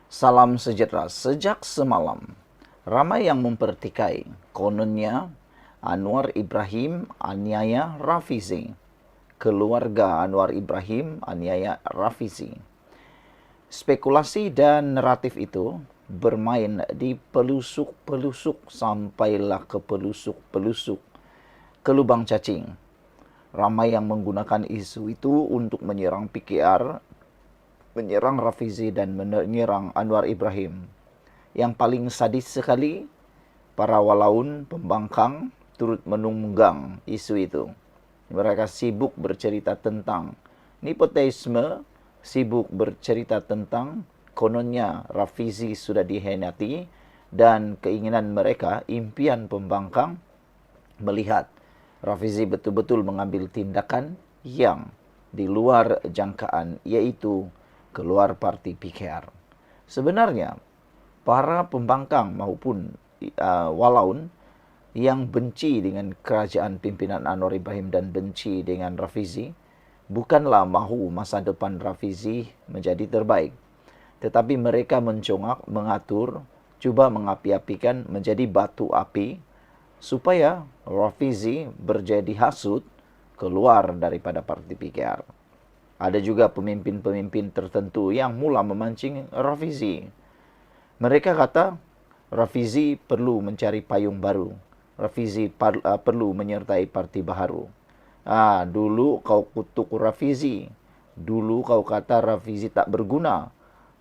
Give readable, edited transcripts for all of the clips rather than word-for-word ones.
Salam sejahtera. Sejak semalam, ramai yang mempertikai. Kononnya, Anwar Ibrahim aniaya Rafizi. Keluarga Anwar Ibrahim aniaya Rafizi. Spekulasi dan naratif itu bermain di pelusuk-pelusuk sampailah ke pelusuk-pelusuk ke lubang cacing. Ramai yang menggunakan isu itu untuk menyerang PKR, menyerang Rafizi dan menyerang Anwar Ibrahim. Yang paling sadis sekali, para walaun pembangkang turut menunggang isu itu. Mereka sibuk bercerita tentang nepotisme, sibuk bercerita tentang kononnya Rafizi sudah dikhianati, dan keinginan mereka, impian pembangkang, melihat Rafizi betul-betul mengambil tindakan yang di luar jangkaan, yaitu keluar parti PKR. Sebenarnya, para pembangkang maupun walaun yang benci dengan kerajaan pimpinan Anwar Ibrahim dan benci dengan Rafizi, bukanlah mahu masa depan Rafizi menjadi terbaik. Tetapi mereka mencongak, mengatur, cuba mengapi-apikan menjadi batu api, supaya Rafizi berjadi hasut keluar daripada parti PKR. Ada juga pemimpin-pemimpin tertentu yang mula memancing Rafizi. Mereka kata Rafizi perlu mencari payung baru. Rafizi perlu menyertai parti baharu. Dulu kau kutuk Rafizi. Dulu kau kata Rafizi tak berguna.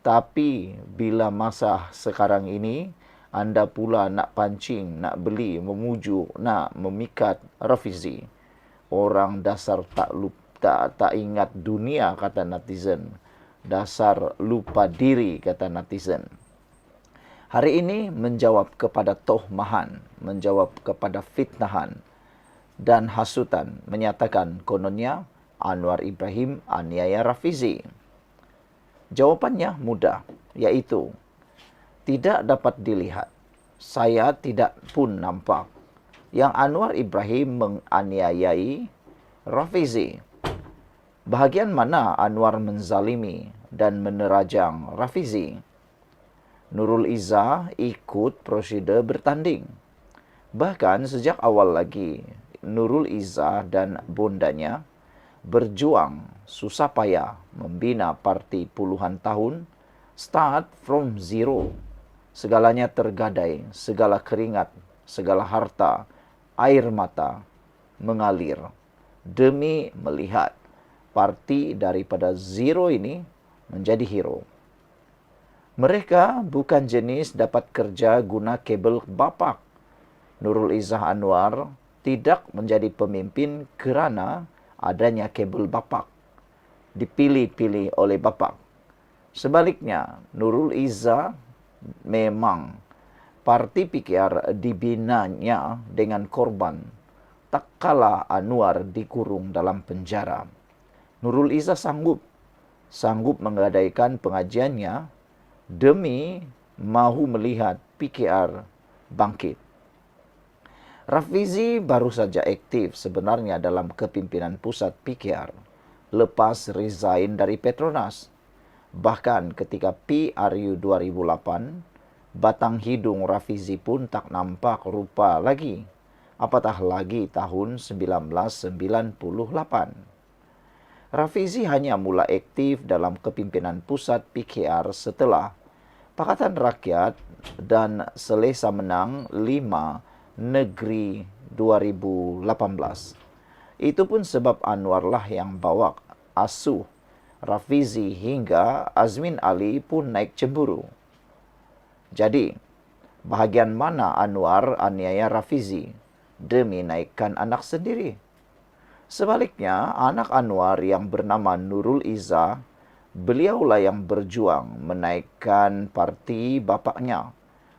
Tapi bila masa sekarang ini, anda pula nak pancing, nak beli, memujuk, nak memikat Rafizi. Orang dasar tak ingat dunia, kata netizen. Dasar lupa diri, kata netizen. Hari ini menjawab kepada tohmahan, menjawab kepada fitnahan dan hasutan, menyatakan kononnya Anwar Ibrahim aniaya Rafizi. Jawapannya mudah, yaitu tidak dapat dilihat. Saya tidak pun nampak yang Anwar Ibrahim menganiayai Rafizi. Bahagian mana Anwar menzalimi dan menerajang Rafizi? Nurul Izzah ikut prosedur bertanding. Bahkan sejak awal lagi, Nurul Izzah dan bondanya berjuang susah payah membina parti puluhan tahun, start from zero. Segalanya tergadai, segala keringat, segala harta, air mata mengalir demi melihat parti daripada zero ini menjadi hero. Mereka bukan jenis dapat kerja guna kabel bapak. Nurul Izzah Anwar tidak menjadi pemimpin kerana adanya kabel bapak, dipilih-pilih oleh bapak. Sebaliknya, Nurul Izzah memang parti PKR dibinanya dengan korban, tak kala Anwar dikurung dalam penjara. Nurul Izzah sanggup menggadaikan pengajiannya demi mahu melihat PKR bangkit. Rafizi baru saja aktif sebenarnya dalam kepimpinan pusat PKR lepas resign dari Petronas. Bahkan ketika PRU 2008, batang hidung Rafizi pun tak nampak rupa lagi. Apatah lagi tahun 1998. Rafizi hanya mula aktif dalam kepimpinan pusat PKR setelah Pakatan Rakyat dan Selesa menang 5 Negeri 2018. Itu pun sebab Anwarlah yang bawa asuh Rafizi hingga Azmin Ali pun naik cemburu. Jadi, bahagian mana Anwar aniaya Rafizi demi naikkan anak sendiri? Sebaliknya, anak Anwar yang bernama Nurul Izzah, beliaulah yang berjuang menaikkan parti bapaknya.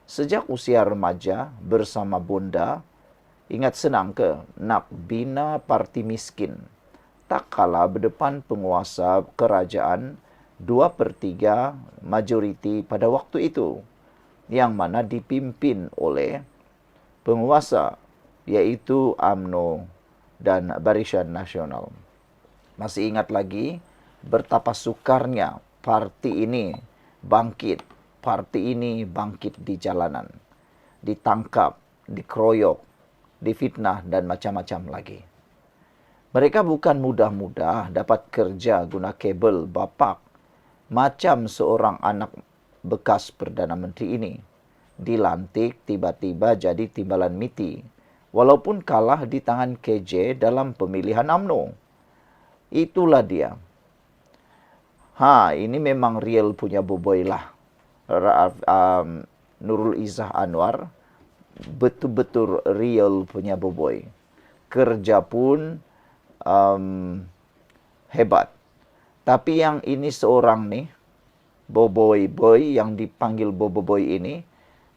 Sejak usia remaja bersama bonda, ingat senang ke nak bina parti miskin. Tak kala berdepan penguasa kerajaan 2/3 majoriti pada waktu itu, yang mana dipimpin oleh penguasa, yaitu UMNO dan Barisan Nasional. Masih ingat lagi betapa sukarnya parti ini bangkit parti ini bangkit di jalanan, ditangkap, dikeroyok, difitnah, dan macam-macam lagi. Mereka bukan mudah-mudah dapat kerja guna kabel bapak macam seorang anak bekas Perdana Menteri ini. Dilantik tiba-tiba jadi timbalan MITI, walaupun kalah di tangan KJ dalam pemilihan UMNO. Itulah dia. Ini memang real punya boboi lah. Nurul Izzah Anwar betul-betul real punya boboi. Kerja pun hebat. Tapi yang ini seorang nih, Boboiboy yang dipanggil Boboiboy ini,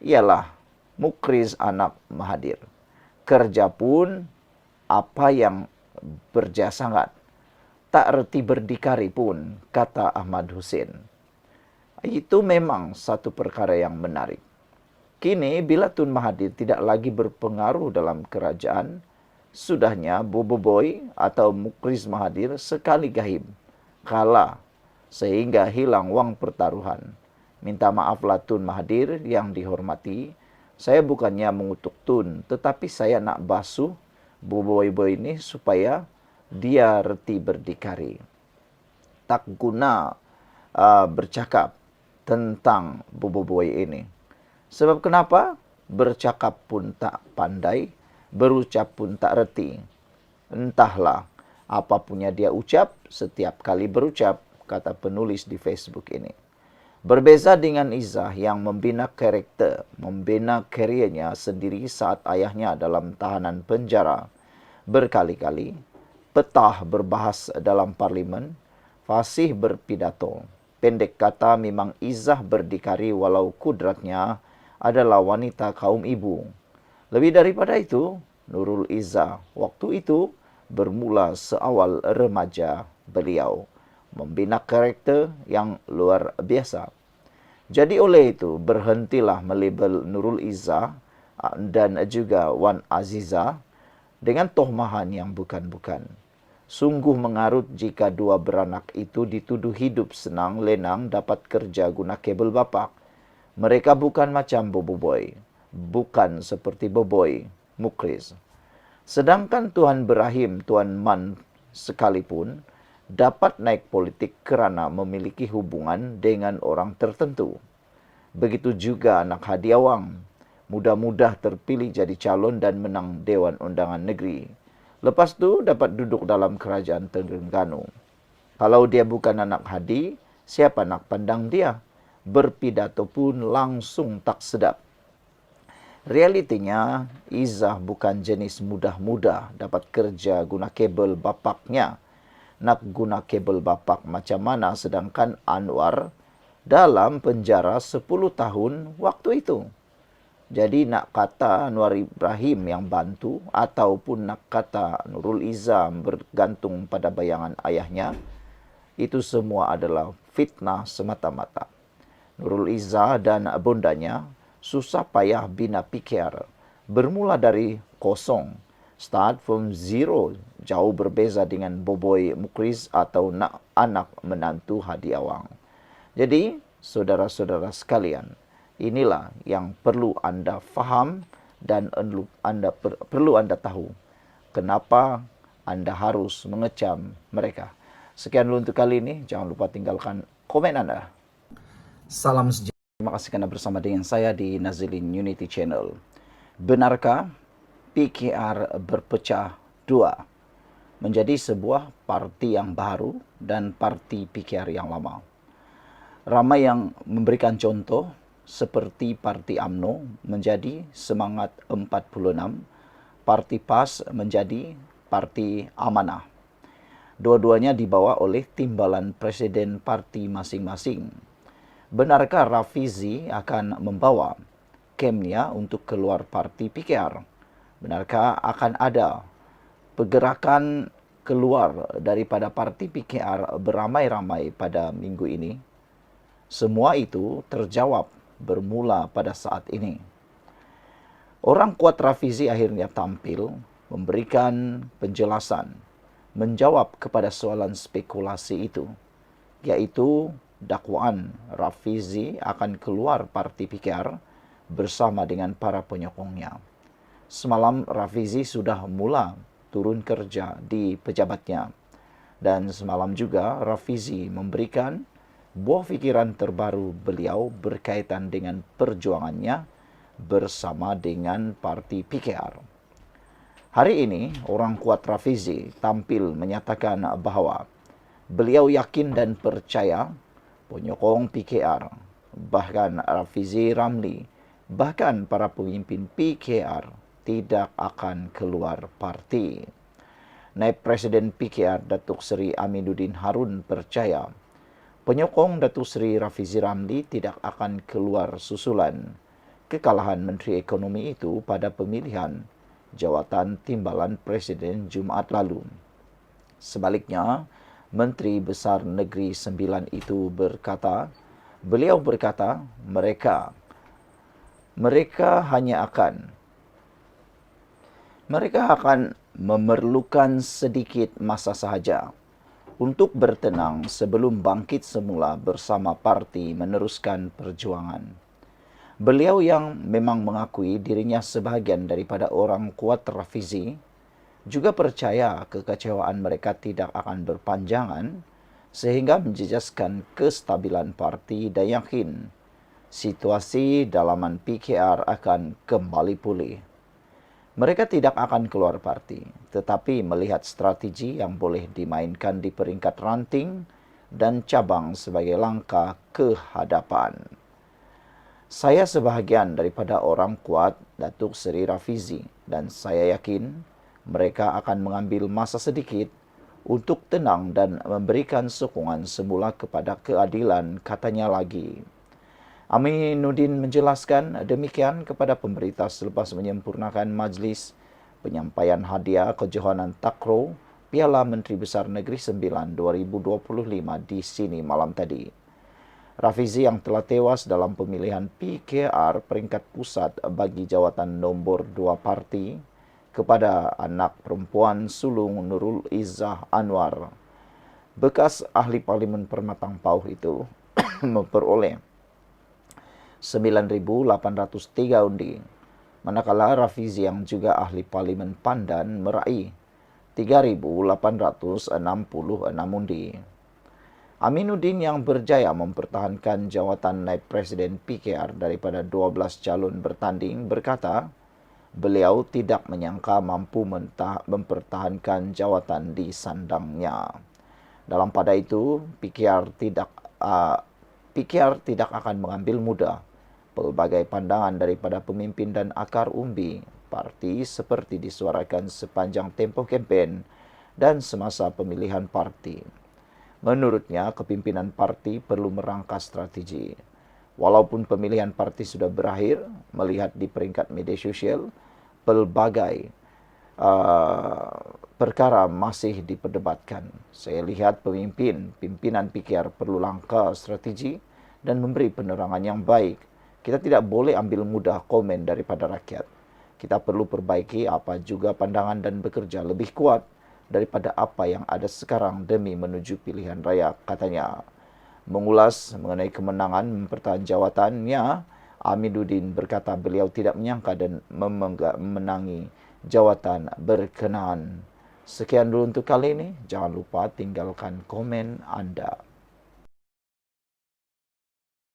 ialah Mukriz anak Mahathir. Kerja pun apa yang berjaya sangat. Tak reti berdikari pun, kata Ahmad Hussein. Itu memang satu perkara yang menarik. Kini bila Tun Mahathir tidak lagi berpengaruh dalam kerajaan, sudahnya Boboiboy atau Mukriz Mahathir sekali gahib, kalah sehingga hilang wang pertaruhan. Minta maaflah Tun Mahathir yang dihormati, saya bukannya mengutuk Tun, tetapi saya nak basuh Boboiboy ini supaya dia reti berdikari. Tak guna bercakap tentang Boboiboy ini. Sebab kenapa? Bercakap pun tak pandai, berucap pun tak reti. Entahlah apa punya dia ucap setiap kali berucap, kata penulis di Facebook ini. Berbeza dengan Izzah yang membina karakter, membina karirnya sendiri saat ayahnya dalam tahanan penjara berkali-kali, petah berbahas dalam parlimen, fasih berpidato. Pendek kata, memang Izzah berdikari walau kudratnya adalah wanita kaum ibu. Lebih daripada itu, Nurul Izzah waktu itu bermula seawal remaja beliau, membina karakter yang luar biasa. Jadi oleh itu, berhentilah melabel Nurul Izzah dan juga Wan Aziza dengan tohmahan yang bukan-bukan. Sungguh mengarut jika dua beranak itu dituduh hidup senang lenang dapat kerja guna kabel bapak. Mereka bukan macam Boboiboy, bukan seperti Boboiboy, Mukriz. Sedangkan Tuan Berahim, Tuan Man sekalipun dapat naik politik kerana memiliki hubungan dengan orang tertentu. Begitu juga anak Hadiawang, mudah-mudah terpilih jadi calon dan menang Dewan Undangan Negeri. Lepas tu dapat duduk dalam kerajaan Terengganu. Kalau dia bukan anak Hadi, siapa nak pandang dia? Berpidato pun langsung tak sedap. Realitinya, Izzah bukan jenis mudah-mudah dapat kerja guna kabel bapaknya. Nak guna kabel bapak macam mana sedangkan Anwar dalam penjara 10 tahun waktu itu. Jadi nak kata Anwar Ibrahim yang bantu ataupun nak kata Nurul Izzah bergantung pada bayangan ayahnya, itu semua adalah fitnah semata-mata. Nurul Izzah dan bundanya susah payah bina PKR, bermula dari kosong, start from zero, jauh berbeza dengan Boboiboy Mukriz atau anak menantu Hadiawang. Jadi, saudara-saudara sekalian, inilah yang perlu Anda faham dan perlu Anda tahu kenapa Anda harus mengecam mereka. Sekian dulu untuk kali ini. Jangan lupa tinggalkan komen Anda. Salam sejahtera. Terima kasih karena bersama dengan saya di Nazilin Unity Channel. Benarkah PKR berpecah dua menjadi sebuah parti yang baru dan parti PKR yang lama? Ramai yang memberikan contoh seperti Parti UMNO menjadi Semangat 46, Parti PAS menjadi Parti Amanah. Dua-duanya dibawa oleh timbalan presiden parti masing-masing. Benarkah Rafizi akan membawa kemnya untuk keluar parti PKR? Benarkah akan ada pergerakan keluar daripada parti PKR beramai-ramai pada minggu ini? Semua itu terjawab bermula pada saat ini. Orang kuat Rafizi akhirnya tampil memberikan penjelasan, menjawab kepada soalan spekulasi itu, yaitu dakwaan Rafizi akan keluar parti PKR bersama dengan para penyokongnya. Semalam Rafizi sudah mula turun kerja di pejabatnya. Dan semalam juga Rafizi memberikan buah fikiran terbaru beliau berkaitan dengan perjuangannya bersama dengan parti PKR. Hari ini, orang kuat Rafizi tampil menyatakan bahawa beliau yakin dan percaya penyokong PKR, bahkan Rafizi Ramli, bahkan para pemimpin PKR tidak akan keluar parti. Naib Presiden PKR Datuk Seri Aminuddin Harun percaya penyokong Datuk Seri Rafizi Ramli tidak akan keluar susulan kekalahan Menteri Ekonomi itu pada pemilihan jawatan timbalan Presiden Jumaat lalu. Sebaliknya, Menteri Besar Negeri Sembilan itu beliau berkata mereka akan memerlukan sedikit masa sahaja untuk bertenang sebelum bangkit semula bersama parti meneruskan perjuangan. Beliau yang memang mengakui dirinya sebahagian daripada orang kuat Rafizi juga percaya kekecewaan mereka tidak akan berpanjangan sehingga menjejaskan kestabilan parti dan yakin situasi dalaman PKR akan kembali pulih. Mereka tidak akan keluar parti, tetapi melihat strategi yang boleh dimainkan di peringkat ranting dan cabang sebagai langkah ke hadapan. Saya sebahagian daripada orang kuat Datuk Seri Rafizi dan saya yakin mereka akan mengambil masa sedikit untuk tenang dan memberikan sokongan semula kepada keadilan, katanya lagi. Aminuddin menjelaskan demikian kepada pemberita selepas menyempurnakan majlis penyampaian hadiah kejohanan takraw Piala Menteri Besar Negeri Sembilan 2025 di sini malam tadi. Rafizi yang telah tewas dalam pemilihan PKR peringkat pusat bagi jawatan nombor 2 parti kepada anak perempuan sulung Nurul Izzah Anwar, bekas ahli Parlimen Permatang Pauh itu memperoleh 9,803 undi, manakala Rafizi yang juga ahli Parlimen Pandan meraih 3,866 undi. Aminuddin yang berjaya mempertahankan jawatan naib Presiden PKR daripada 12 calon bertanding berkata, beliau tidak menyangka mampu mempertahankan jawatan di sandangnya. Dalam pada itu, PKR tidak akan mengambil mudah pelbagai pandangan daripada pemimpin dan akar umbi parti seperti disuarakan sepanjang tempoh kempen dan semasa pemilihan parti. Menurutnya, kepimpinan parti perlu merangka strategi. Walaupun pemilihan parti sudah berakhir, melihat di peringkat media sosial, pelbagai perkara masih diperdebatkan. Saya lihat pimpinan PKR perlu langkah strategi dan memberi penerangan yang baik. Kita tidak boleh ambil mudah komen daripada rakyat. Kita perlu perbaiki apa juga pandangan dan bekerja lebih kuat daripada apa yang ada sekarang demi menuju pilihan raya, katanya. Mengulas mengenai kemenangan mempertahankan jawatannya, Aminuddin berkata beliau tidak menyangka dan memenangi jawatan berkenaan. Sekian dulu untuk kali ini. Jangan lupa tinggalkan komen Anda.